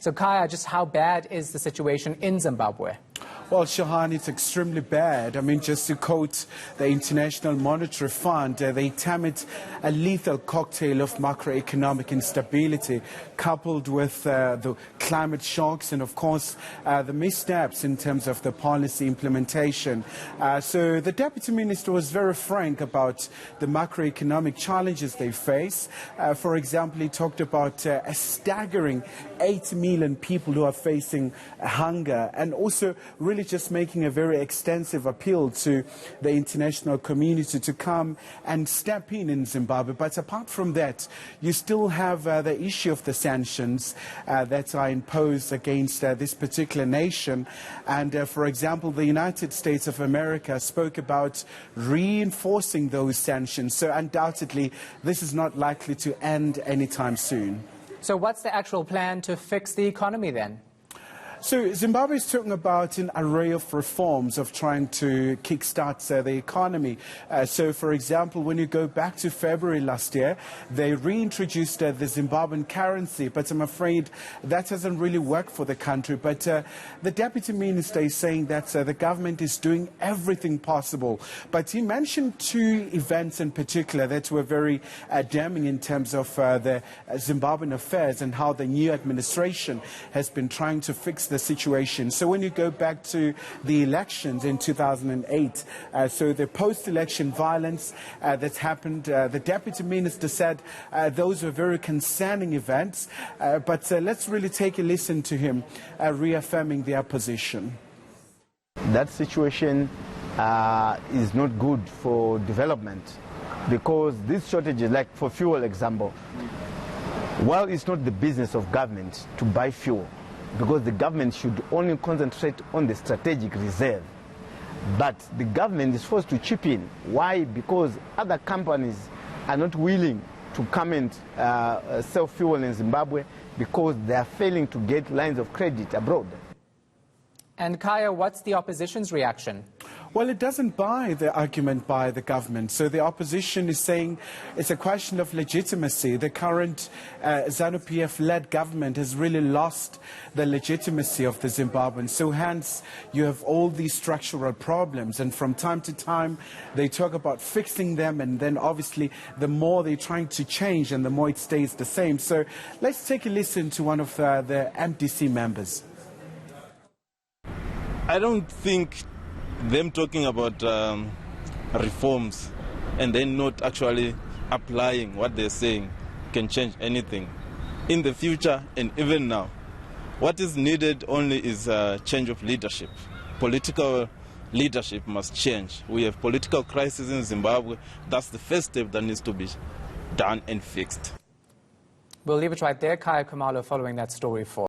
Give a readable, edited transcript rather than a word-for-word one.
So Khaya, just how bad is the situation in Zimbabwe? Well, Shahan, it's extremely bad. I mean, just to quote the International Monetary Fund, they term it a lethal cocktail of macroeconomic instability, coupled with the climate shocks and, of course, the missteps in terms of the policy implementation. So the Deputy Minister was very frank about the macroeconomic challenges they face. For example, he talked about a staggering 8 million people who are facing hunger, and also really just making a very extensive appeal to the international community to come and step in Zimbabwe. But apart from that, you still have the issue of the sanctions that are imposed against this particular nation. And for example, the United States of America spoke about reinforcing those sanctions. So undoubtedly, this is not likely to end anytime soon. So what's the actual plan to fix the economy then? So Zimbabwe is talking about an array of reforms of trying to kickstart the economy. So, for example, when you go back to February last year, they reintroduced the Zimbabwean currency, but I'm afraid that hasn't really worked for the country. But the Deputy Minister is saying that the government is doing everything possible. But he mentioned two events in particular that were very damning in terms of the Zimbabwean affairs and how the new administration has been trying to fix the situation. So when you go back to the elections in 2008, so the post-election violence that's happened, the Deputy Minister said those were very concerning events, but let's really take a listen to him reaffirming their position. That situation is not good for development, because these shortages, like for fuel example, while it's not the business of government to buy fuel, because the government should only concentrate on the strategic reserve. But the government is forced to chip in. Why? Because other companies are not willing to come and sell fuel in Zimbabwe because they are failing to get lines of credit abroad. And Khaya, what's the opposition's reaction? Well, it doesn't buy the argument by the government. So the opposition is saying it's a question of legitimacy. The current ZANU-PF-led government has really lost the legitimacy of the Zimbabweans. So hence, you have all these structural problems. And from time to time, they talk about fixing them. And then obviously, the more they're trying to change and the more it stays the same. So let's take a listen to one of the MDC members. I don't think them talking about reforms and then not actually applying what they're saying can change anything in the future and even now. What is needed only is a change of leadership. Political leadership must change. We have political crisis in Zimbabwe. That's the first step that needs to be done and fixed. We'll leave it right there. Khayelihle Khumalo following that story for